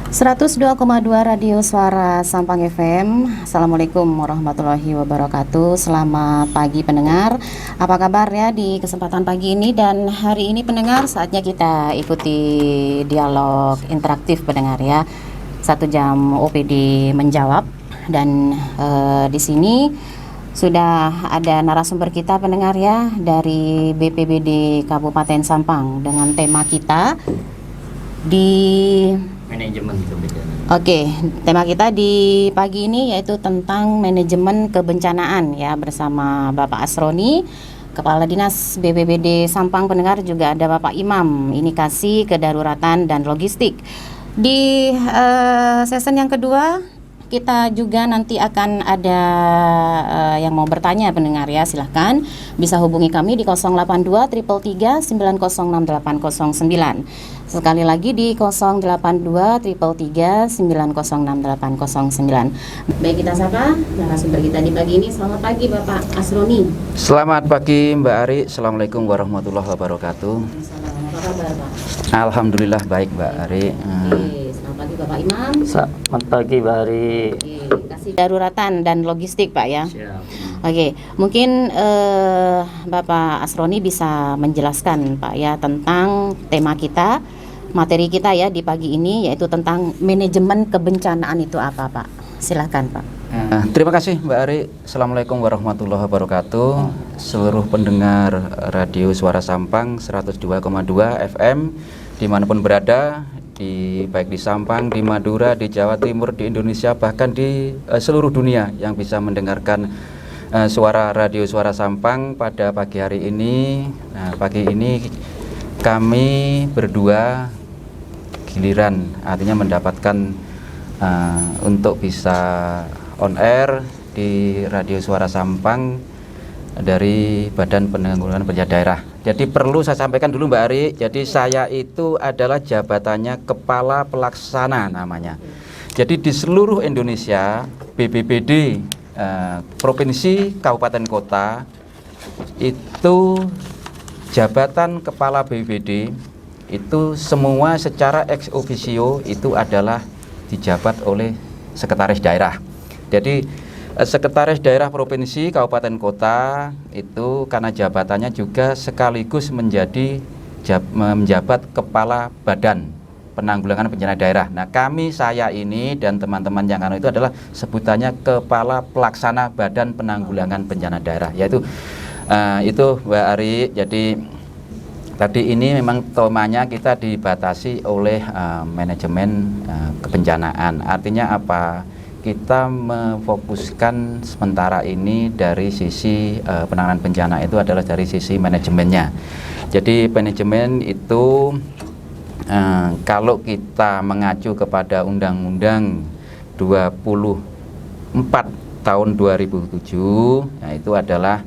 102,2 Radio Suara Sampang FM. Assalamualaikum warahmatullahi wabarakatuh. Selamat pagi pendengar. Apa kabar ya di kesempatan pagi ini? Dan hari ini pendengar, saatnya kita ikuti dialog interaktif pendengar ya. 1 jam OPD menjawab. Dan di sini sudah ada narasumber kita pendengar ya, dari BPBD Kabupaten Sampang, dengan tema kita di manajemen kebencanaan. Oke, tema kita di pagi ini yaitu tentang manajemen kebencanaan ya, bersama Bapak Asroni, Kepala Dinas BPBD Sampang. Pendengar, juga ada Bapak Imam, Indikasi Kedaruratan dan Logistik. Di season yang kedua kita juga nanti akan ada yang mau bertanya pendengar ya, silahkan bisa hubungi kami di 082 333 906809. Sekali lagi di 082 333 906809. Baik, kita sapa narasumber kita di pagi ini. Selamat pagi Bapak Asroni. Selamat pagi Mbak Ari. Assalamualaikum warahmatullahi wabarakatuh. Apa kabar Pak? Alhamdulillah baik Mbak Ari. Oke, selamat pagi Bapak Imam. Selamat pagi Mbak Ari. Kasih daruratan dan logistik Pak ya. Siap. Oke, mungkin Bapak Asroni bisa menjelaskan Pak ya tentang tema kita, materi kita ya di pagi ini, yaitu tentang manajemen kebencanaan itu apa Pak? Silakan Pak. Terima kasih Mbak Ari. Assalamualaikum warahmatullahi wabarakatuh. Seluruh pendengar Radio Suara Sampang 102,2 FM dimanapun berada, baik di Sampang, di Madura, di Jawa Timur, di Indonesia, bahkan di seluruh dunia yang bisa mendengarkan suara Radio Suara Sampang pada pagi hari ini. Nah, pagi ini kami berdua giliran, artinya mendapatkan untuk bisa on air di Radio Suara Sampang dari Badan Penanggulangan Bencana Daerah. Jadi perlu saya sampaikan dulu Mbak Ari, jadi saya itu adalah jabatannya Kepala Pelaksana namanya. Jadi di seluruh Indonesia, BPBD Provinsi, Kabupaten, Kota, itu jabatan Kepala BPBD itu semua secara ex officio itu adalah dijabat oleh Sekretaris Daerah. Jadi Sekretaris Daerah Provinsi, Kabupaten, Kota itu karena jabatannya juga sekaligus menjabat Kepala Badan Penanggulangan Bencana Daerah. Nah, saya ini dan teman-teman yang itu adalah sebutannya Kepala Pelaksana Badan Penanggulangan Bencana Daerah, yaitu itu Mbak Ari. Jadi tadi ini memang temanya kita dibatasi oleh manajemen kebencanaan. Artinya apa? Kita memfokuskan sementara ini dari sisi penanganan bencana itu adalah dari sisi manajemennya. Jadi manajemen itu kalau kita mengacu kepada Undang-Undang 24 tahun 2007, nah itu adalah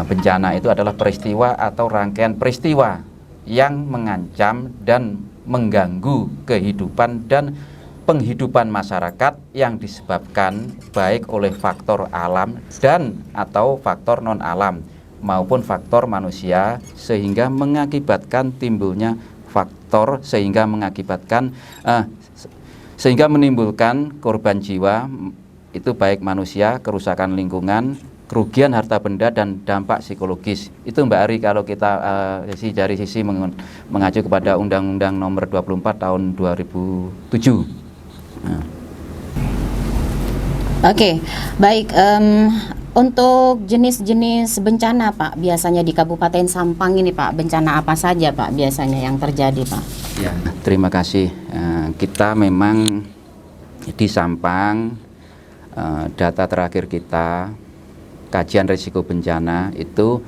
bencana itu adalah peristiwa atau rangkaian peristiwa yang mengancam dan mengganggu kehidupan dan penghidupan masyarakat yang disebabkan baik oleh faktor alam dan atau faktor non alam maupun faktor manusia, sehingga mengakibatkan timbulnya faktor sehingga menimbulkan korban jiwa, itu baik manusia, kerusakan lingkungan, kerugian harta benda, dan dampak psikologis. Itu Mbak Ari kalau kita dari sisi mengacu kepada Undang-Undang Nomor 24 tahun 2007. Oke, baik. Untuk jenis-jenis bencana Pak, biasanya di Kabupaten Sampang ini Pak, bencana apa saja Pak biasanya yang terjadi Pak? Ya, terima kasih. Kita memang di Sampang, data terakhir kita, kajian risiko bencana itu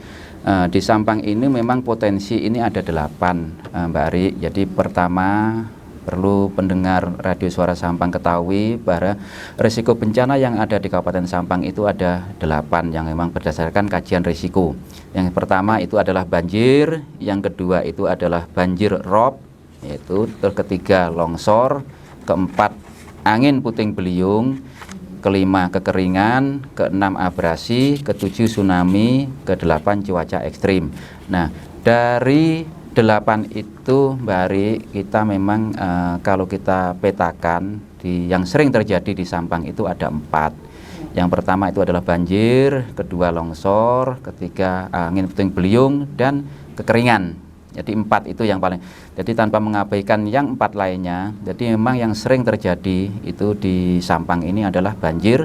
di Sampang ini memang potensi ini ada 8 Mbak Ari. Jadi pertama, perlu pendengar Radio Suara Sampang ketahui bahwa risiko bencana yang ada di Kabupaten Sampang itu ada 8 yang memang berdasarkan kajian risiko. Yang pertama itu adalah banjir, yang kedua itu adalah banjir rob, yaitu ketiga longsor, keempat angin puting beliung, kelima kekeringan, keenam abrasi, ketujuh tsunami, kedelapan cuaca ekstrim. Nah, dari 8 itu Mbak Ari, kita memang kalau kita petakan yang sering terjadi di Sampang itu ada 4. Yang pertama itu adalah banjir, kedua longsor, ketiga angin puting beliung, dan kekeringan. Jadi 4 itu yang paling. Jadi tanpa mengabaikan yang 4 lainnya. Jadi memang yang sering terjadi itu di Sampang ini adalah banjir,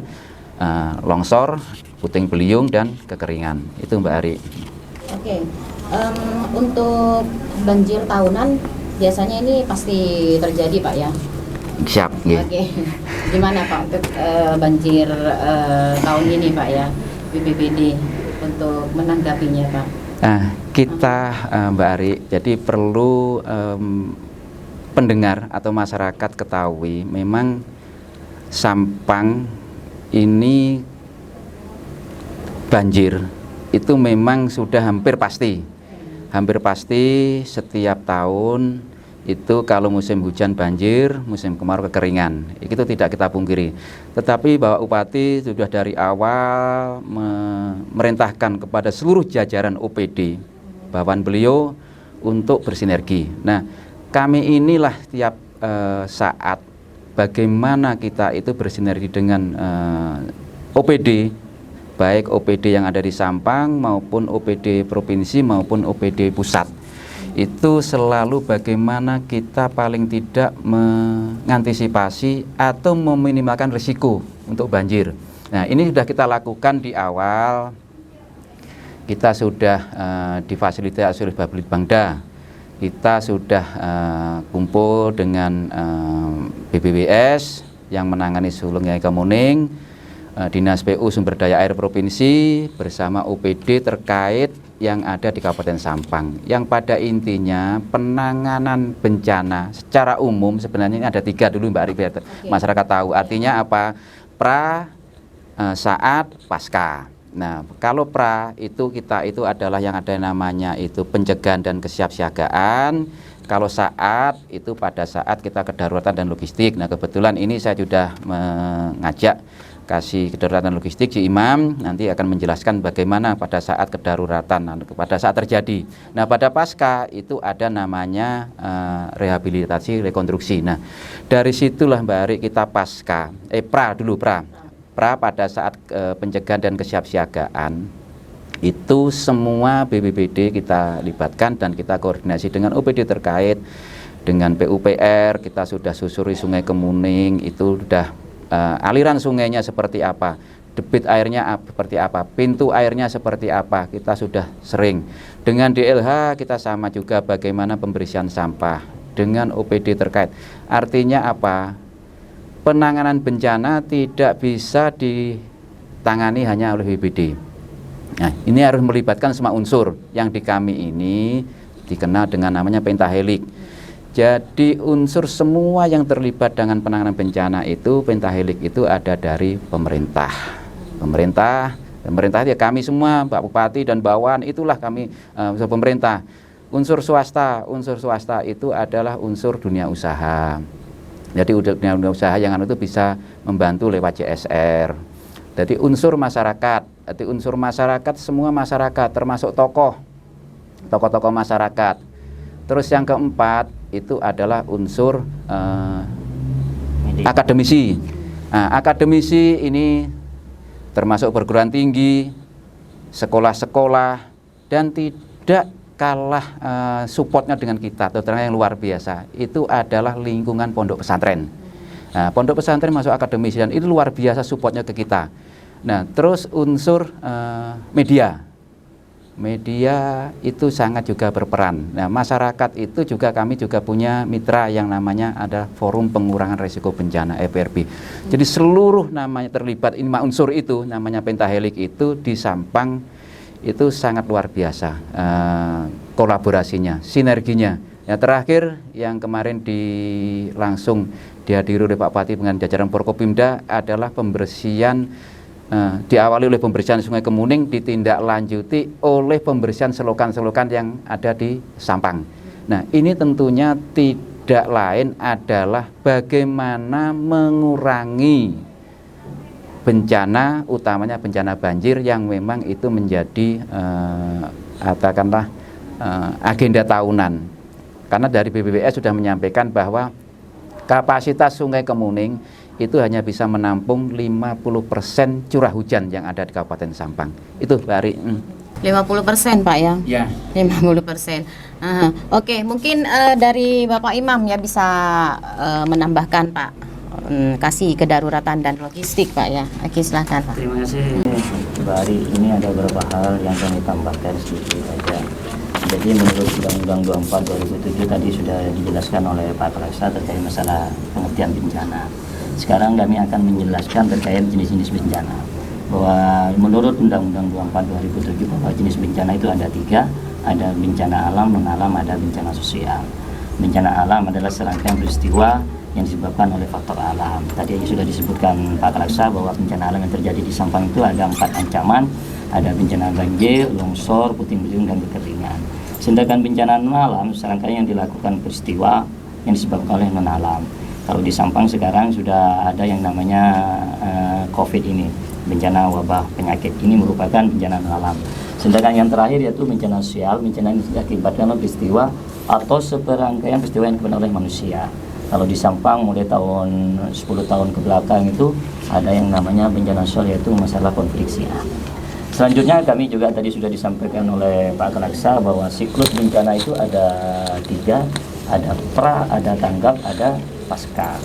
longsor, puting beliung, dan kekeringan. Itu Mbak Ari. Oke. Untuk banjir tahunan biasanya ini pasti terjadi Pak ya? Siap. Oke. Gimana Pak untuk banjir tahun ini Pak ya, BPBD untuk menanggapinya Pak? Kita Mbak Ari, jadi perlu pendengar atau masyarakat ketahui memang Sampang ini banjir itu memang sudah hampir pasti setiap tahun itu kalau musim hujan banjir, musim kemarau kekeringan, itu tidak kita pungkiri. Tetapi Bapak Bupati sudah dari awal memerintahkan kepada seluruh jajaran OPD bawahan beliau untuk bersinergi. Nah, kami inilah tiap saat bagaimana kita itu bersinergi dengan OPD, baik OPD yang ada di Sampang maupun OPD provinsi maupun OPD pusat. Itu selalu bagaimana kita paling tidak mengantisipasi atau meminimalkan risiko untuk banjir. Nah, ini sudah kita lakukan di awal. Kita sudah difasilitasi oleh Bapelitbangda. Kita sudah kumpul dengan BBWS yang menangani Sulung Yai Kemuning, Dinas PU Sumber Daya Air Provinsi bersama OPD terkait yang ada di Kabupaten Sampang, yang pada intinya penanganan bencana secara umum sebenarnya ini ada 3 dulu Mbak Ari, biar masyarakat tahu artinya apa. Pra, saat, pasca. Nah, kalau pra itu kita itu adalah yang ada namanya itu pencegahan dan kesiapsiagaan. Kalau saat itu pada saat kita kedaruratan dan logistik. Nah, kebetulan ini saya sudah mengajak kasih kedaruratan logistik si Imam nanti akan menjelaskan bagaimana pada saat kedaruratan, pada saat terjadi. Nah, pada pasca itu ada namanya rehabilitasi rekonstruksi. Nah, dari situlah Mbak Ari kita pasca pra pada saat pencegahan dan kesiapsiagaan itu semua BPBD kita libatkan dan kita koordinasi dengan OPD terkait dengan PUPR. Kita sudah susuri Sungai Kemuning, itu sudah aliran sungainya seperti apa, debit airnya seperti apa, pintu airnya seperti apa, kita sudah sering. Dengan DLH kita sama juga bagaimana pembersihan sampah dengan OPD terkait. Artinya apa? Penanganan bencana tidak bisa ditangani hanya oleh BPBD. Nah, ini harus melibatkan semua unsur yang di kami ini dikenal dengan namanya pentahelik. Jadi unsur semua yang terlibat dengan penanganan bencana itu pentahelik itu ada dari pemerintah ya kami semua, Pak Bupati dan Bawan, itulah kami pemerintah. Unsur swasta itu adalah unsur dunia usaha. Jadi dunia usaha yang itu bisa membantu lewat CSR. Jadi unsur masyarakat, semua masyarakat termasuk tokoh-tokoh masyarakat. Terus yang keempat itu adalah unsur akademisi. Nah, akademisi ini termasuk perguruan tinggi, sekolah-sekolah, dan tidak kalah supportnya dengan kita, terutama yang luar biasa, itu adalah lingkungan pondok pesantren. Nah, pondok pesantren masuk akademisi dan itu luar biasa supportnya ke kita. Nah, terus unsur media itu sangat juga berperan. Nah, masyarakat itu juga kami juga punya mitra yang namanya ada Forum Pengurangan Risiko Bencana FRB. Jadi seluruh namanya terlibat ini unsur itu namanya pentahelik itu di Sampang itu sangat luar biasa kolaborasinya, sinerginya. Ya, terakhir yang kemarin langsung dihadiri oleh Pak Bupati dengan jajaran Forkopimda adalah pembersihan. Diawali oleh pembersihan Sungai Kemuning, ditindaklanjuti oleh pembersihan selokan-selokan yang ada di Sampang. Nah, ini tentunya tidak lain adalah bagaimana mengurangi bencana, utamanya bencana banjir yang memang itu menjadi katakanlah agenda tahunan. Karena dari BPBS sudah menyampaikan bahwa kapasitas Sungai Kemuning itu hanya bisa menampung 50% curah hujan yang ada di Kabupaten Sampang. Itu Mbak Ari. 50% Pak ya? Ya. 50%. Oke, mungkin dari Bapak Imam ya bisa menambahkan Pak, kasih kedaruratan dan logistik Pak ya. Oke, silakan Pak. Terima kasih Mbak Ari. Ini ada beberapa hal yang kami tambahkan sedikit saja. Jadi menurut Undang-Undang 24 2007 tadi sudah dijelaskan oleh Pak Kalaksa terkait masalah pengertian bencana. Sekarang kami akan menjelaskan terkait jenis-jenis bencana. Bahwa menurut Undang-Undang 24 2007 bahwa jenis bencana itu ada 3, ada bencana alam, non-alam, ada bencana sosial. Bencana alam adalah serangkaian peristiwa yang disebabkan oleh faktor alam. Tadi sudah disebutkan Pak Kalaksa bahwa bencana alam yang terjadi di Sampang itu ada 4 ancaman, ada bencana banjir, longsor, puting beliung, dan kekeringan. Sedangkan bencana non-alam serangkaian yang dilakukan peristiwa yang disebabkan oleh non-alam. Kalau di Sampang sekarang sudah ada yang namanya COVID ini, bencana wabah penyakit ini merupakan bencana alam. Sedangkan yang terakhir yaitu bencana sosial, bencana yang diakibatkan oleh peristiwa atau seperangkaian peristiwa yang diakibatkan oleh manusia. Kalau di Sampang mulai tahun 10 tahun ke belakang itu ada yang namanya bencana sosial yaitu masalah konflik siang. Selanjutnya kami juga tadi sudah disampaikan oleh Pak Kalaksa bahwa siklus bencana itu ada 3, ada pra, ada tanggap, ada pasca.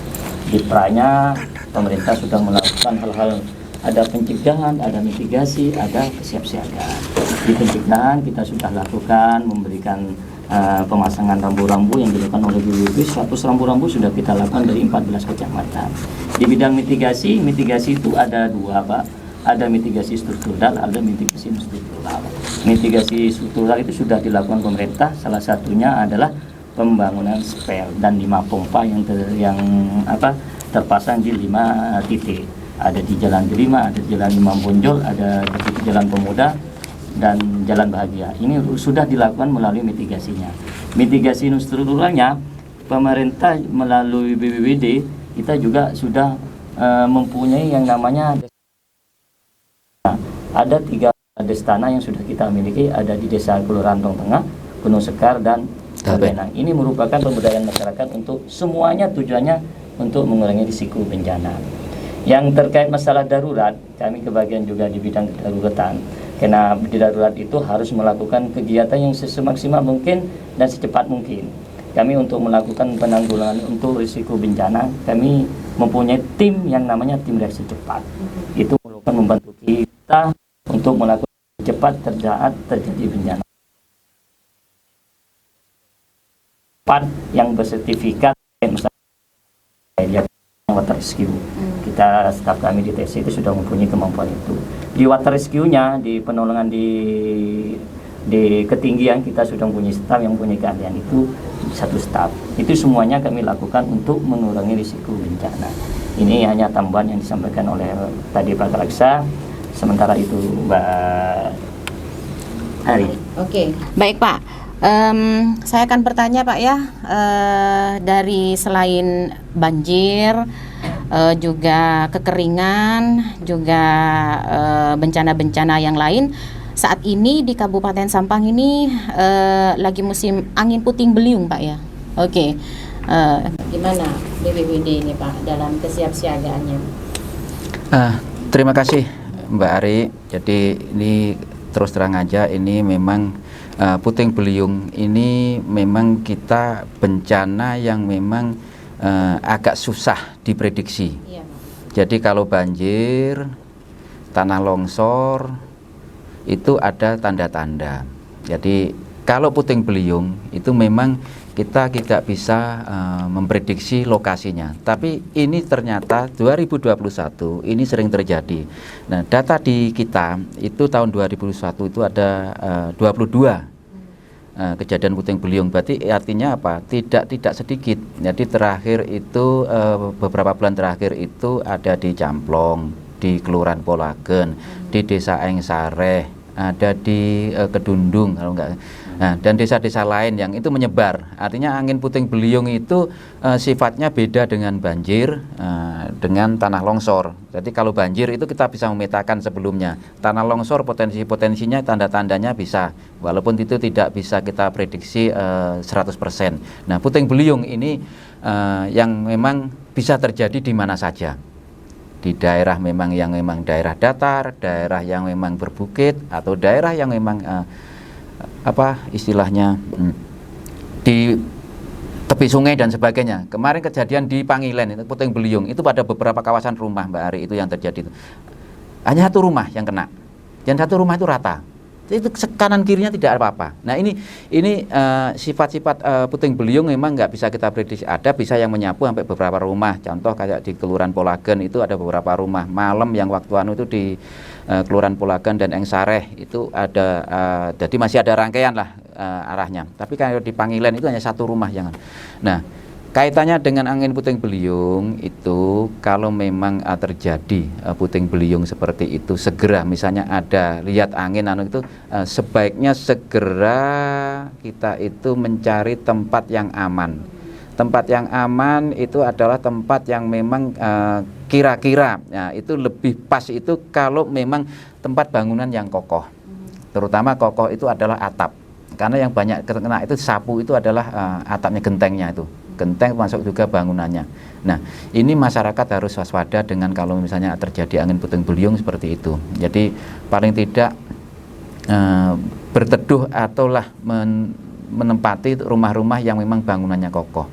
Di pra-nya pemerintah sudah melakukan hal-hal, ada pencegahan, ada mitigasi, ada kesiapsiagaan. Di pencegahan kita sudah lakukan memberikan pemasangan rambu-rambu yang dilakukan oleh BPBD. 100 rambu-rambu sudah kita lakukan dari 14 kecamatan. Di bidang mitigasi itu ada 2 Pak. Ada mitigasi struktural, ada mitigasi struktural. Mitigasi struktural itu sudah dilakukan pemerintah. Salah satunya adalah pembangunan spel dan 5 pompa yang terpasang di 5 titik. Ada di Jalan Delima, ada di Jalan Imam Bonjol, ada di Jalan Pemuda, dan Jalan Bahagia. Ini sudah dilakukan melalui mitigasinya. Mitigasi strukturalnya, pemerintah melalui BPBD, kita juga sudah mempunyai yang namanya ada 3 destana yang sudah kita miliki, ada di Desa Kelurantong Tengah, Gunung Sekar, dan Benang. Ini merupakan pemberdayaan masyarakat untuk semuanya, tujuannya untuk mengurangi risiko bencana. Yang terkait masalah darurat, kami kebagian juga di bidang kedaruratan. Karena di darurat itu harus melakukan kegiatan yang semaksimal mungkin dan secepat mungkin. Kami untuk melakukan penanggulangan untuk risiko bencana, kami mempunyai tim yang namanya tim reaksi cepat. Itu merupakan membantu kita untuk melakukan cepat saat terjadi bencana. Yang bersertifikat water rescue. Kita staf kami di TSC itu sudah mempunyai kemampuan itu. Di water rescue-nya, di penolongan di ketinggian kita sudah mempunyai staf yang mempunyai keahlian itu 1 staf. Itu semuanya kami lakukan untuk mengurangi risiko bencana. Ini hanya tambahan yang disampaikan oleh tadi Pak Kalaksa. Sementara itu Mbak Ari. Oke, baik Pak. Saya akan bertanya Pak ya, dari selain banjir, juga kekeringan, juga bencana-bencana yang lain, saat ini di Kabupaten Sampang ini lagi musim angin puting beliung Pak ya. Oke, gimana BPBD ini Pak dalam kesiapsiagaannya? Terima kasih Mbak Ari. Jadi ini terus terang aja, ini memang puting beliung ini memang kita bencana yang memang agak susah diprediksi. Iya. Jadi kalau banjir, tanah longsor itu ada tanda-tanda. Jadi kalau puting beliung itu memang kita tidak bisa memprediksi lokasinya. Tapi ini ternyata 2021 ini sering terjadi. Nah, data di kita itu tahun 2021 itu ada 22 kejadian puting beliung. Berarti artinya apa? Tidak sedikit. Jadi terakhir itu beberapa bulan terakhir itu ada di Camplong, di Kelurahan Polagen, di Desa Engsareh, ada di Kedundung kalau enggak. Nah, dan desa-desa lain yang itu menyebar. Artinya angin puting beliung itu sifatnya beda dengan banjir, dengan tanah longsor. Jadi kalau banjir itu kita bisa memetakan sebelumnya. Tanah longsor potensi-potensinya, tanda-tandanya bisa, walaupun itu tidak bisa kita prediksi 100%. Nah, puting beliung ini yang memang bisa terjadi di mana saja. Di daerah yang memang daerah datar, daerah yang memang berbukit, atau daerah yang memang istilahnya di tepi sungai dan sebagainya. Kemarin kejadian di Pangilen itu puting beliung itu pada beberapa kawasan rumah, Mbak Ari, itu yang terjadi itu. Hanya satu rumah yang kena, dan satu rumah itu rata. Itu kanan kirinya tidak apa-apa. Nah, ini sifat-sifat puting beliung memang nggak bisa kita prediksi. Ada bisa yang menyapu sampai beberapa rumah. Contoh kayak di Kelurahan Polagen itu ada beberapa rumah. Malam yang waktu itu di Kelurahan Polagen dan Engsareh itu ada, jadi masih ada rangkaian lah arahnya. Tapi kalau di Pangilen itu hanya satu rumah yang. Nah, kaitannya dengan angin puting beliung itu kalau memang terjadi puting beliung seperti itu, segera misalnya ada lihat angin itu sebaiknya segera kita itu mencari tempat yang aman. Tempat yang aman itu adalah tempat yang memang kira-kira itu lebih pas itu kalau memang tempat bangunan yang kokoh. Terutama kokoh itu adalah atap. Karena yang banyak kena itu sapu itu adalah atapnya, gentengnya itu. Genteng masuk juga bangunannya. Nah, ini masyarakat harus waspada dengan kalau misalnya terjadi angin puting beliung seperti itu. Jadi paling tidak berteduh ataulah menempati rumah-rumah yang memang bangunannya kokoh.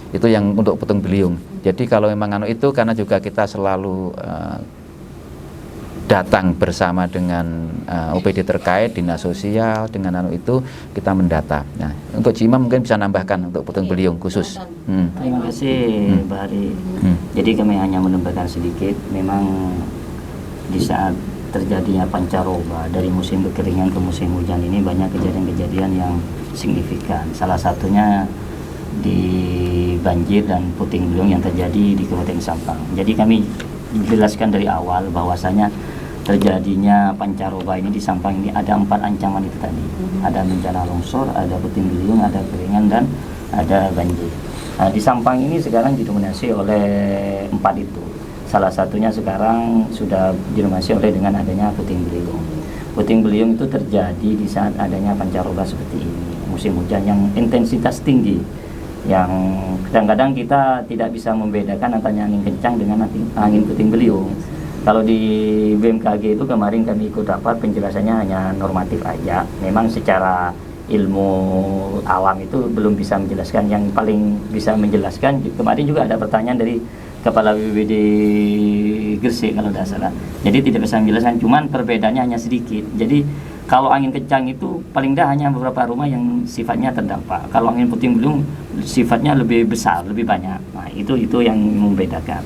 Itu yang untuk puting beliung. Jadi kalau memang itu, karena juga kita selalu datang bersama dengan OPD terkait, dinas sosial, dengan itu kita mendata. Nah, untuk Cima mungkin bisa nambahkan untuk puting beliung khusus. Terima kasih, Mbak Ari. Jadi kami hanya menambahkan sedikit. Memang di saat terjadinya pancaroba dari musim kekeringan ke musim hujan ini banyak kejadian-kejadian yang signifikan. Salah satunya di banjir dan puting beliung yang terjadi di Kabupaten Sampang. Jadi kami jelaskan dari awal bahwasanya terjadinya pancaroba ini di Sampang ini ada 4 ancaman itu tadi. Ada bencana longsor, ada puting beliung, ada kekeringan, dan ada banjir. Nah, di Sampang ini sekarang didominasi oleh 4 itu. Salah satunya sekarang sudah didominasi oleh dengan adanya puting beliung. Puting beliung itu terjadi di saat adanya pancaroba seperti ini, musim hujan yang intensitas tinggi, yang kadang-kadang kita tidak bisa membedakan antara angin kencang dengan angin puting beliung. Kalau di BMKG itu kemarin kami ikut rapat, penjelasannya hanya normatif aja. Memang secara ilmu alam itu belum bisa menjelaskan. Yang paling bisa menjelaskan, kemarin juga ada pertanyaan dari Kepala BPBD Gresik kalau tidak salah. Jadi tidak bisa menjelaskan, cuman perbedaannya hanya sedikit. Jadi kalau angin kencang itu paling dah hanya beberapa rumah yang sifatnya terdampak. Kalau angin puting beliung sifatnya lebih besar, lebih banyak. Nah, itu yang membedakan.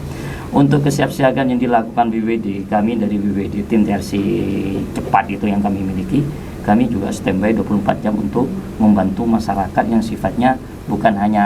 Untuk kesiapsiagaan yang dilakukan BPBD, kami dari BPBD tim TRC cepat itu yang kami miliki, kami juga standby 24 jam untuk membantu masyarakat yang sifatnya bukan hanya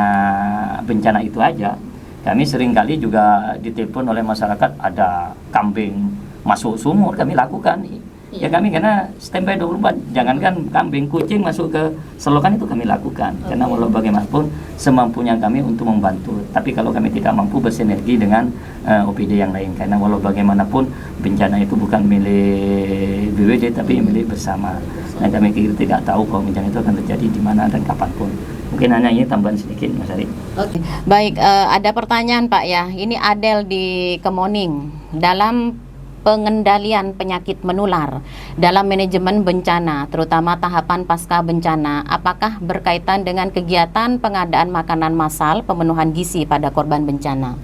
bencana itu aja. Kami seringkali juga ditelepon oleh masyarakat, ada kambing masuk sumur, kami lakukan. Ya kami karena standby 24, jangankan kambing, kucing masuk ke selokan itu kami lakukan. Karena walau bagaimanapun semampunya kami untuk membantu. Tapi kalau kami tidak mampu bersinergi dengan OPD yang lain, karena walau bagaimanapun bencana itu bukan milik BPBD tapi milik bersama. Nah, kami tidak tahu kalau bencana itu akan terjadi di mana dan kapanpun. Mungkin hanya ini tambahan sedikit, Mas Ari. Oke, baik. Ada pertanyaan Pak ya. Ini Adel di Kemoning. Dalam pengendalian penyakit menular dalam manajemen bencana, terutama tahapan pasca bencana, apakah berkaitan dengan kegiatan pengadaan makanan massal pemenuhan gizi pada korban bencana?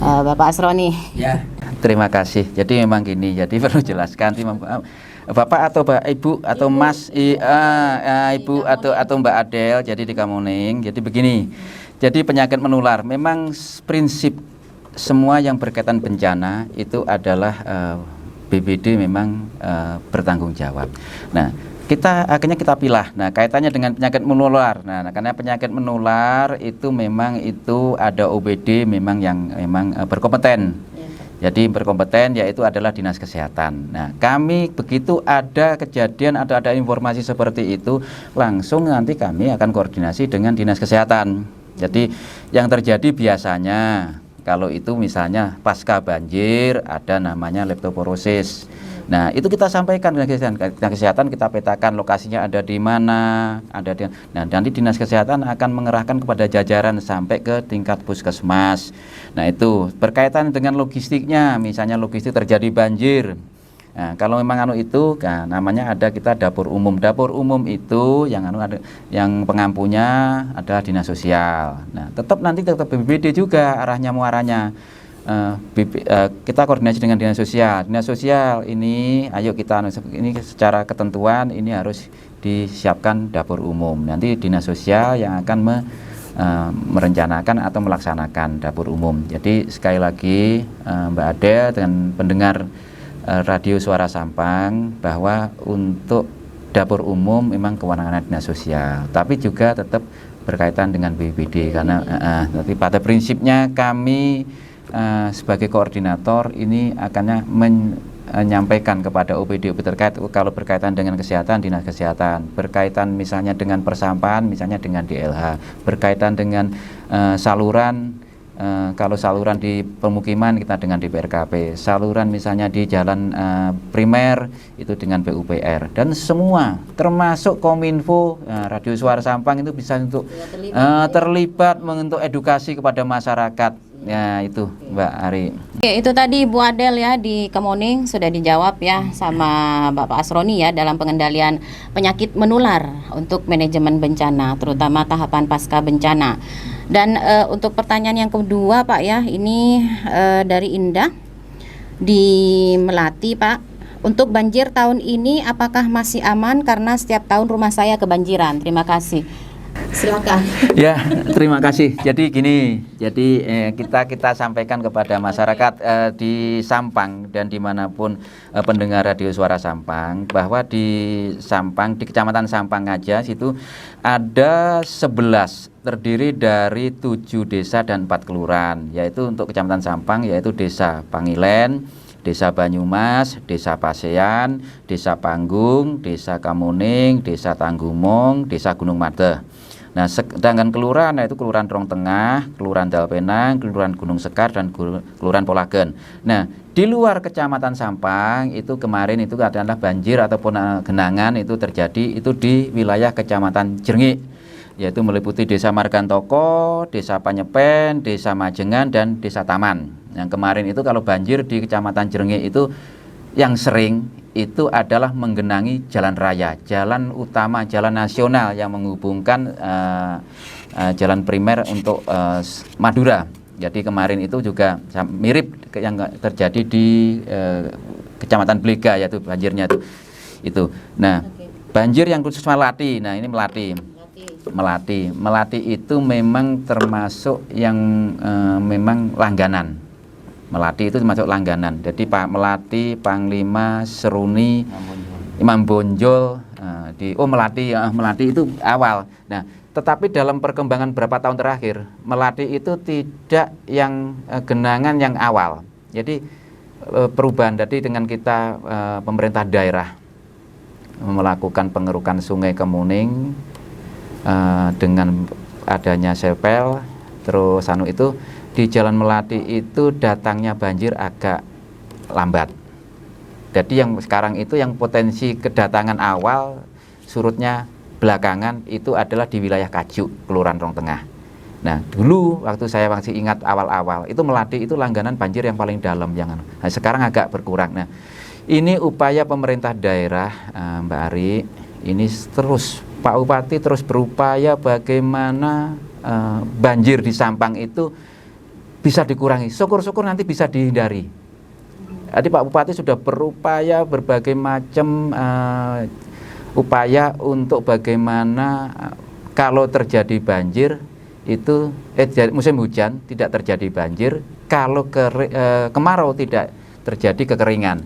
Bapak Asroni. Ya, terima kasih. Jadi memang gini, jadi perlu jelaskan Bapak atau Ibu atau Mas Ibu atau Mbak Adel, jadi di Kemoning. Jadi begini. Jadi penyakit menular memang prinsip semua yang berkaitan bencana itu adalah BPBD memang bertanggung jawab. Nah, akhirnya kita pilah. Nah, kaitannya dengan penyakit menular. Nah, karena penyakit menular itu memang itu ada OPD memang yang memang berkompeten. Jadi berkompeten yaitu adalah Dinas Kesehatan. Nah, kami begitu ada kejadian atau ada informasi seperti itu, langsung nanti kami akan koordinasi dengan Dinas Kesehatan. Jadi yang terjadi biasanya kalau itu misalnya pasca banjir ada namanya leptoporosis. Nah, itu kita sampaikan ke Dinas Kesehatan, kita petakan lokasinya ada di mana, nah, nanti Dinas Kesehatan akan mengerahkan kepada jajaran sampai ke tingkat puskesmas. Nah, itu berkaitan dengan logistiknya, misalnya logistik terjadi banjir. Nah, kalau memang itu, nah, namanya ada kita dapur umum. Dapur umum itu yang ada, yang pengampunya adalah Dinas Sosial. Nah, tetap BPBD juga arahnya muaranya. Kita koordinasi dengan Dinas Sosial. Dinas Sosial ini, ayo kita ini secara ketentuan ini harus disiapkan dapur umum. Nanti Dinas Sosial yang akan merencanakan atau melaksanakan dapur umum. Jadi sekali lagi Mbak Adel dengan pendengar Radio Suara Sampang bahwa untuk dapur umum memang kewenangan Dinas Sosial, tapi juga tetap berkaitan dengan BPBD karena nanti pada prinsipnya kami sebagai koordinator ini akannya menyampaikan kepada OPD terkait kalau berkaitan dengan kesehatan Dinas Kesehatan, berkaitan misalnya dengan persampahan misalnya dengan DLH, berkaitan dengan saluran kalau saluran di pemukiman kita dengan DPRKP, saluran misalnya di jalan primer itu dengan PUPR, dan semua termasuk Kominfo, Radio Suara Sampang itu bisa untuk terlibat untuk edukasi kepada masyarakat. Ya itu Mbak Ari. Oke, itu tadi Bu Adel ya di Kemuning sudah dijawab ya sama Bapak Asroni ya dalam pengendalian penyakit menular untuk manajemen bencana terutama tahapan pasca bencana. Dan untuk pertanyaan yang kedua Pak ya, ini dari Indah di Melati Pak. Untuk banjir tahun ini apakah masih aman karena setiap tahun rumah saya kebanjiran? Terima kasih. Silakan. Ya, terima kasih. Jadi gini, kita sampaikan kepada masyarakat di Sampang dan dimanapun pendengar Radio Suara Sampang bahwa di Sampang, di Kecamatan Sampang aja situ ada 11 terdiri dari 7 desa dan 4 kelurahan, yaitu untuk Kecamatan Sampang yaitu Desa Pangilen, Desa Banyumas, Desa Pasean, Desa Panggung, Desa Kamuning, Desa Tanggumong, Desa Gunung Made. Nah, sedangkan kelurahan yaitu Kelurahan Rong Tengah, Kelurahan Dalpenang, Kelurahan Gunung Sekar, dan Kelurahan Polagen. Nah, di luar Kecamatan Sampang itu kemarin itu adalah banjir ataupun genangan itu terjadi itu di wilayah Kecamatan Jrengik, yaitu meliputi Desa Margantoko, Desa Panyepen, Desa Majengan, dan Desa Taman. Yang kemarin itu kalau banjir di Kecamatan Jrengik itu yang sering itu adalah menggenangi jalan raya, jalan utama, jalan nasional yang menghubungkan jalan primer untuk Madura. Jadi kemarin itu juga mirip yang terjadi di Kecamatan Blega, yaitu banjirnya itu. Nah, banjir yang khusus Melati, nah ini Melati itu memang termasuk yang memang langganan. Melati itu termasuk langganan. Jadi Pak Melati, Panglima, Seruni, Imam Bonjol, Melati itu awal. Nah, tetapi dalam perkembangan berapa tahun terakhir, Melati itu tidak yang genangan yang awal. Jadi perubahan tadi dengan kita pemerintah daerah melakukan pengerukan Sungai Kemuning dengan adanya sepel, terus itu di Jalan Melati itu datangnya banjir agak lambat. Jadi yang sekarang itu yang potensi kedatangan awal surutnya belakangan itu adalah di wilayah Kajuk, Kelurahan Rong Tengah. Nah, dulu waktu saya masih ingat awal-awal itu Melati itu langganan banjir yang paling dalam nah, sekarang agak berkurang. Nah, ini upaya pemerintah daerah Mbak Ari, ini terus Pak Bupati terus berupaya bagaimana banjir di Sampang itu bisa dikurangi, syukur-syukur nanti bisa dihindari. Jadi Pak Bupati sudah berupaya berbagai macam upaya untuk bagaimana kalau terjadi banjir itu musim hujan tidak terjadi banjir, kalau kemarau tidak terjadi kekeringan.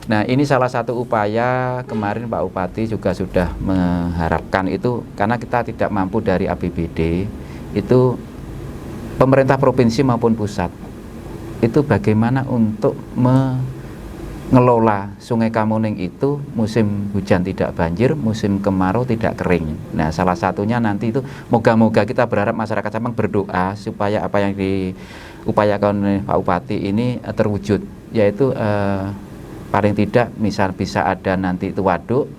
Nah, ini salah satu upaya kemarin Pak Bupati juga sudah mengharapkan itu karena kita tidak mampu dari APBD itu pemerintah provinsi maupun pusat itu bagaimana untuk mengelola Sungai Kamuning itu musim hujan tidak banjir, musim kemarau tidak kering. Nah, salah satunya nanti itu moga-moga kita berharap masyarakat Sampang berdoa supaya apa yang diupayakan oleh Pak Bupati ini terwujud, yaitu paling tidak misal bisa ada nanti itu waduk,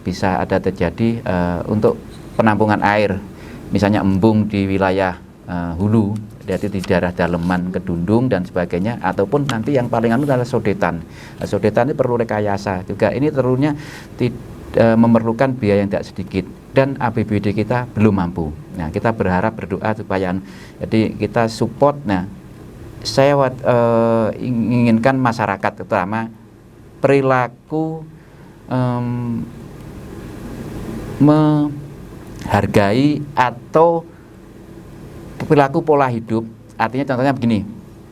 bisa ada terjadi untuk penampungan air, misalnya embung di wilayah hulu, jadi di daerah Daleman, Kedundung dan sebagainya, ataupun nanti yang paling anu adalah sodetan. Sodetan ini perlu rekayasa juga, ini tentunya memerlukan biaya yang tidak sedikit dan APBD kita belum mampu. Nah, kita berharap berdoa supaya jadi kita support. Nah, saya inginkan masyarakat terutama perilaku menghargai atau perilaku pola hidup. Artinya contohnya begini,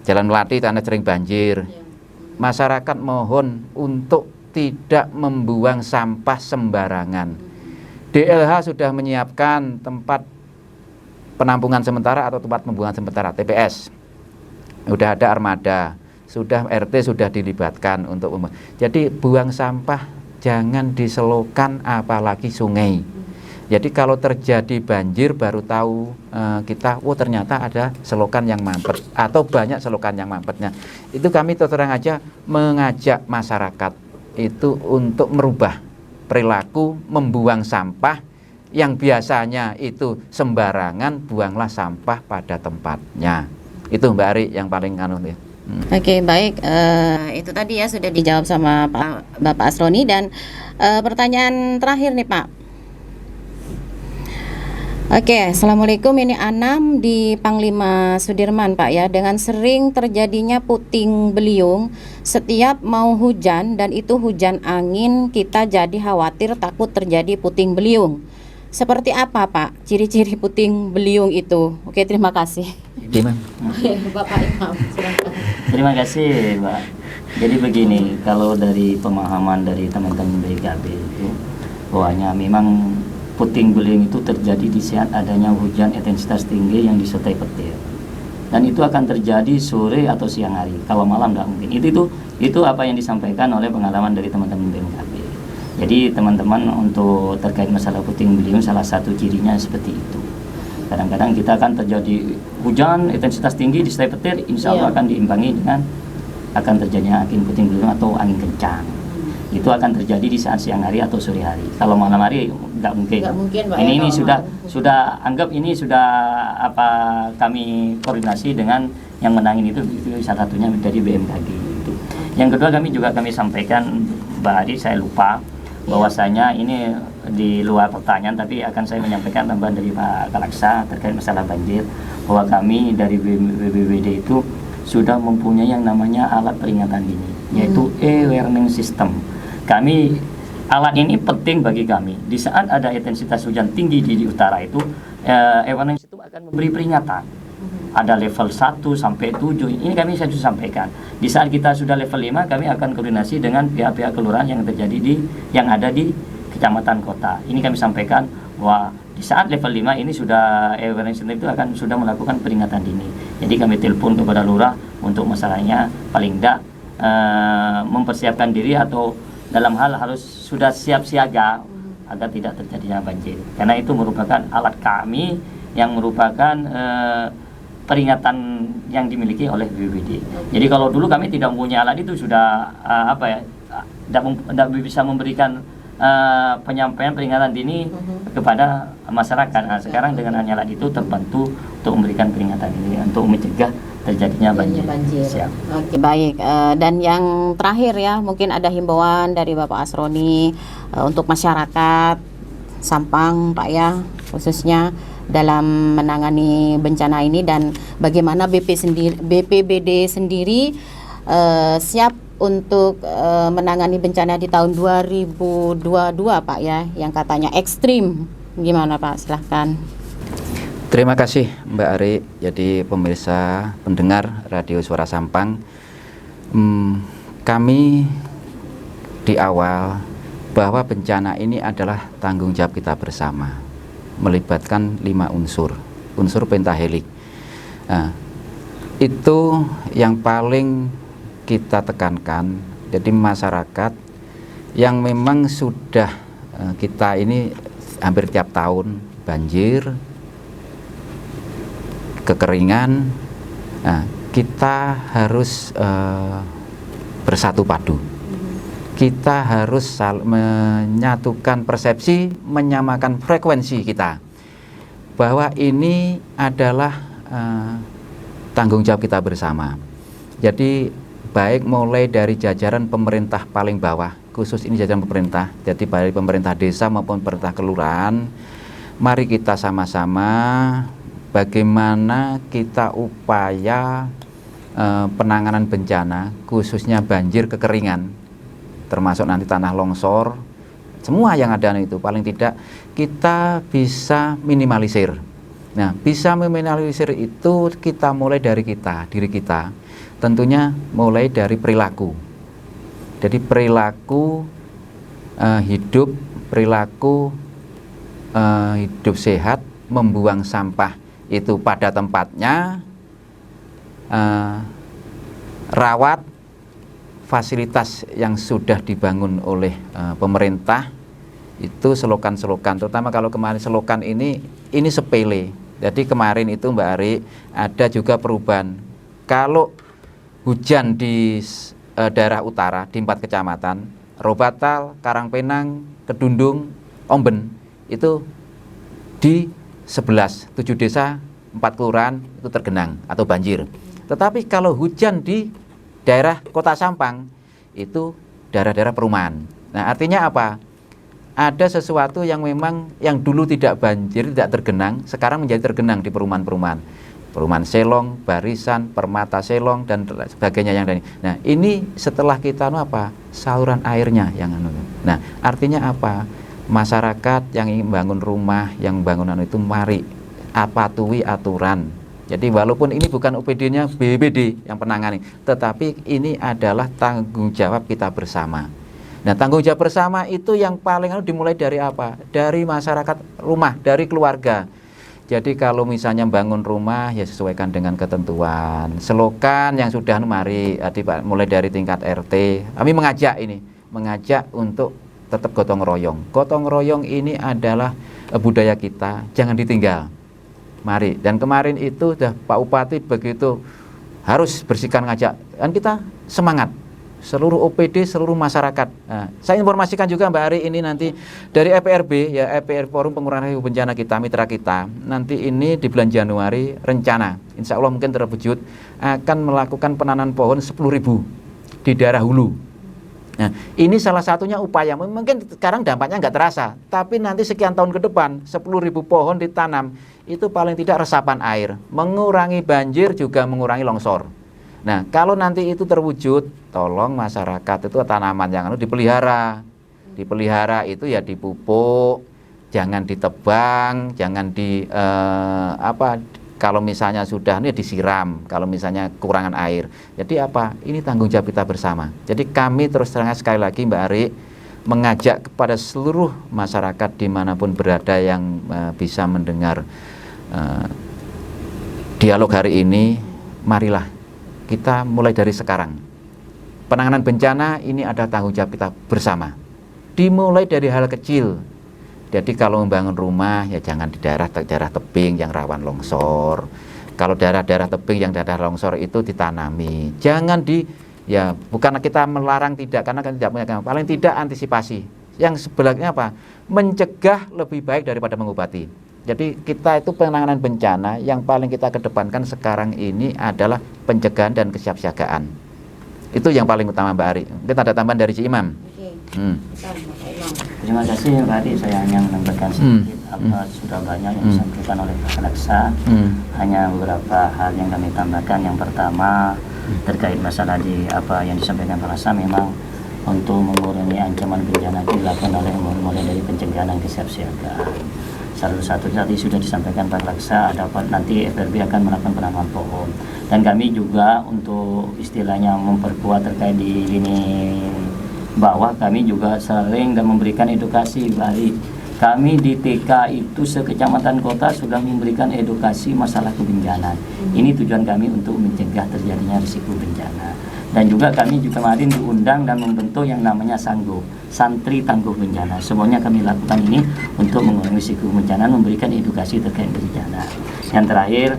Jalan Melati tanah sering banjir, masyarakat mohon untuk tidak membuang sampah sembarangan. DLH sudah menyiapkan tempat penampungan sementara atau tempat pembuangan sementara, TPS sudah ada armada, sudah RT sudah dilibatkan untuk jadi buang sampah jangan diselokan apalagi sungai. Jadi kalau terjadi banjir baru tahu kita, oh ternyata ada selokan yang mampet atau banyak selokan yang mampetnya. Itu kami terang aja mengajak masyarakat itu untuk merubah perilaku membuang sampah yang biasanya itu sembarangan, buanglah sampah pada tempatnya. Itu Mbak Ari yang paling anu ya. Oke, baik. Itu tadi ya sudah dijawab sama Bapak Asroni. Dan pertanyaan terakhir nih Pak. Oke, Assalamualaikum, ini Anam di Panglima Sudirman Pak ya. Dengan sering terjadinya puting beliung setiap mau hujan dan itu hujan angin, kita jadi khawatir takut terjadi puting beliung. Seperti apa Pak ciri-ciri puting beliung itu? Oke, terima kasih. Bapak Imam, silakan. Terima kasih Mbak. Jadi begini, kalau dari pemahaman dari teman-teman BKB itu bahwanya memang puting beliung itu terjadi di saat adanya hujan intensitas tinggi yang disertai petir, dan itu akan terjadi sore atau siang hari. Kalau malam nggak mungkin. Itu apa yang disampaikan oleh pengalaman dari teman-teman BMKB. Jadi teman-teman untuk terkait masalah puting beliung salah satu cirinya seperti itu. Kadang-kadang kita akan terjadi hujan intensitas tinggi disertai petir, insya Allah akan diimbangi dengan akan terjadinya angin puting beliung atau angin kencang. Itu akan terjadi di saat siang hari atau sore hari. Kalau malam hari nggak mungkin. Pak, ini sudah anggap ini sudah apa kami koordinasi dengan yang menangin itu salah satunya dari BMKG itu. Yang kedua kami sampaikan Mbak Adi, saya lupa bahwasanya ini di luar pertanyaan tapi akan saya menyampaikan tambahan dari Pak Kalaksa terkait masalah banjir, bahwa kami dari BPBD itu sudah mempunyai yang namanya alat peringatan dini, yaitu e-warning system. Alat ini penting bagi kami. Di saat ada intensitas hujan tinggi di utara itu, e-warning system akan memberi peringatan. Ada level 1 sampai 7. Ini kami saya sudah sampaikan. Di saat kita sudah level 5, kami akan koordinasi dengan pihak-pihak kelurahan yang yang ada di kecamatan kota. Ini kami sampaikan bahwa di saat level 5 ini sudah e-warning system itu akan sudah melakukan peringatan dini. Jadi kami telepon kepada lurah untuk masalahnya paling tidak mempersiapkan diri atau dalam hal harus sudah siap siaga agar tidak terjadinya banjir. Karena itu merupakan alat kami yang merupakan peringatan yang dimiliki oleh BPBD. Jadi kalau dulu kami tidak mempunyai alat itu sudah tidak bisa memberikan penyampaian peringatan dini kepada masyarakat. Nah, sekarang dengan hanya alat itu terbantu untuk memberikan peringatan ini untuk mencegah terjadinya banjir. Siap. Oke, baik. Dan yang terakhir ya, mungkin ada himbauan dari Bapak Asroni untuk masyarakat Sampang Pak ya, khususnya dalam menangani bencana ini, dan bagaimana BPBD sendiri siap untuk menangani bencana di tahun 2022 Pak ya, yang katanya ekstrim. Gimana Pak? Silahkan. Terima kasih Mbak Ari. Jadi pemirsa pendengar Radio Suara Sampang, kami di awal bahwa bencana ini adalah tanggung jawab kita bersama, melibatkan 5 unsur pentahelik. Nah, itu yang paling kita tekankan. Jadi masyarakat yang memang sudah kita ini hampir tiap tahun banjir, kekeringan, nah, kita harus bersatu padu. Kita harus menyatukan persepsi, menyamakan frekuensi kita, bahwa ini adalah tanggung jawab kita bersama. Jadi baik mulai dari jajaran pemerintah paling bawah, khusus ini jajaran pemerintah, jadi baik pemerintah desa maupun pemerintah kelurahan, mari kita sama-sama bagaimana kita upaya penanganan bencana, khususnya banjir, kekeringan, termasuk nanti tanah longsor, semua yang ada itu paling tidak kita bisa minimalisir. Nah, bisa meminimalisir itu kita mulai dari diri kita. Tentunya mulai dari perilaku. Jadi perilaku hidup sehat, membuang sampah itu pada tempatnya, rawat fasilitas yang sudah dibangun oleh pemerintah, itu selokan-selokan, terutama kalau kemarin selokan ini sepele. Jadi kemarin itu Mbak Ari ada juga perubahan. Kalau hujan di daerah utara di 4 kecamatan, Robatal, Karangpenang, Kedundung, Omben, itu di 11, 7 desa, 4 kelurahan itu tergenang atau banjir. Tetapi kalau hujan di daerah Kota Sampang, itu daerah-daerah perumahan. Nah, artinya apa? Ada sesuatu yang memang yang dulu tidak banjir, tidak tergenang, sekarang menjadi tergenang di perumahan-perumahan. Perumahan Selong, Barisan, Permata Selong, dan sebagainya yang lain. Nah, ini setelah kita saluran airnya yang Nah, artinya apa? Masyarakat yang ingin bangun rumah, yang bangunan itu mari patuhi aturan. Jadi walaupun ini bukan OPD-nya BPBD yang penangani, tetapi ini adalah tanggung jawab kita bersama. Nah, tanggung jawab bersama itu yang paling dimulai dari apa? Dari masyarakat rumah, dari keluarga. Jadi kalau misalnya bangun rumah ya sesuaikan dengan ketentuan. Selokan yang sudah mari mulai dari tingkat RT. Kami mengajak untuk tetap gotong royong. Gotong royong ini adalah budaya kita, jangan ditinggal. Mari. Dan kemarin itu Pak Bupati begitu harus bersihkan, ngajak, dan kita semangat. Seluruh OPD, seluruh masyarakat. Nah, saya informasikan juga Mbak Ari, ini nanti dari EPRB, ya EPR Forum Pengurangan Risiko Bencana kita, mitra kita, nanti ini di bulan Januari rencana, insya Allah mungkin terwujud, akan melakukan penanaman pohon 10.000 di daerah hulu. Nah, ini salah satunya upaya, mungkin sekarang dampaknya nggak terasa, tapi nanti sekian tahun ke depan 10.000 pohon ditanam, itu paling tidak resapan air, mengurangi banjir, juga mengurangi longsor. Nah, kalau nanti itu terwujud, tolong masyarakat itu tanaman yang dipelihara. Dipelihara itu ya dipupuk, jangan ditebang, jangan kalau misalnya sudah ini disiram, kalau misalnya kekurangan air. Jadi ini tanggung jawab kita bersama. Jadi kami terus terang sekali lagi Mbak Ari mengajak kepada seluruh masyarakat dimanapun berada yang bisa mendengar dialog hari ini, marilah kita mulai dari sekarang. Penanganan bencana ini adalah tanggung jawab kita bersama. Dimulai dari hal kecil. Jadi kalau membangun rumah ya jangan di daerah tebing yang rawan longsor. Kalau daerah-daerah tebing yang daerah longsor itu ditanami. Jangan bukan kita melarang tidak, karena kan tidak punya, paling tidak antisipasi. Yang sebenarnya mencegah lebih baik daripada mengobati. Jadi kita itu penanganan bencana yang paling kita kedepankan sekarang ini adalah pencegahan dan kesiapsiagaan. Itu yang paling utama Mbak Ari. Kita ada tambahan dari Ci Imam. Terima kasih Mbak Ari, saya hanya menambahkan sedikit sudah banyak yang disampaikan oleh Pak Laksa. Hanya beberapa hal yang kami tambahkan. Yang pertama terkait masalah yang disampaikan Pak Laksa, memang untuk mengurangi ancaman bencana dilakukan mulai dari pencegahan dan kesiapsiagaan. Salah satu tadi sudah disampaikan Pak Laksa, nanti FRB akan melakukan penanaman pohon. Dan kami juga untuk istilahnya memperkuat terkait di lini bawah, kami juga sering dan memberikan edukasi Kami di TK itu sekecamatan kota sudah memberikan edukasi masalah kebencanaan. Ini tujuan kami untuk mencegah terjadinya risiko bencana. Dan juga kami juga kemarin diundang dan membentuk yang namanya Sanggo, Santri Tangguh Bencana. Semuanya kami lakukan ini untuk mengurangi risiko bencana, memberikan edukasi terkait bencana. Yang terakhir,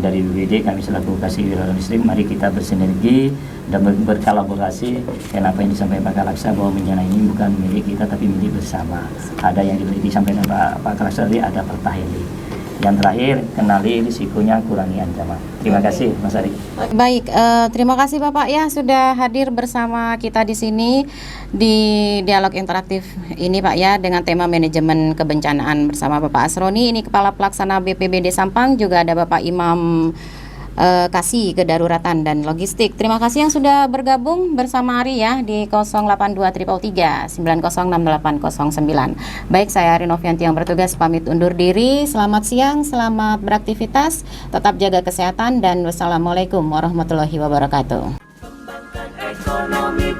dari BPBD kami selaku Kasihwira Listrik, mari kita bersinergi dan berkolaborasi. Kenapa yang disampaikan Pak Kalaksa bahwa bencana ini bukan milik kita tapi milik bersama. Ada yang disampaikan Pak Kalaksa tadi, ada Pertaheli. Yang terakhir, kenali risikonya, kurangi ancaman. Terima kasih Mas Ari. Baik, terima kasih Bapak ya sudah hadir bersama kita di sini di dialog interaktif ini Pak ya, dengan tema manajemen kebencanaan bersama Bapak Asroni. Ini Kepala Pelaksana BPBD Sampang, juga ada Bapak Imam Kasih Kedaruratan dan Logistik. Terima kasih yang sudah bergabung bersama Ari ya di 082333 906809. Baik, saya Ari Novianti yang bertugas pamit undur diri. Selamat siang, selamat beraktivitas, tetap jaga kesehatan dan wassalamualaikum warahmatullahi wabarakatuh. Ekonomi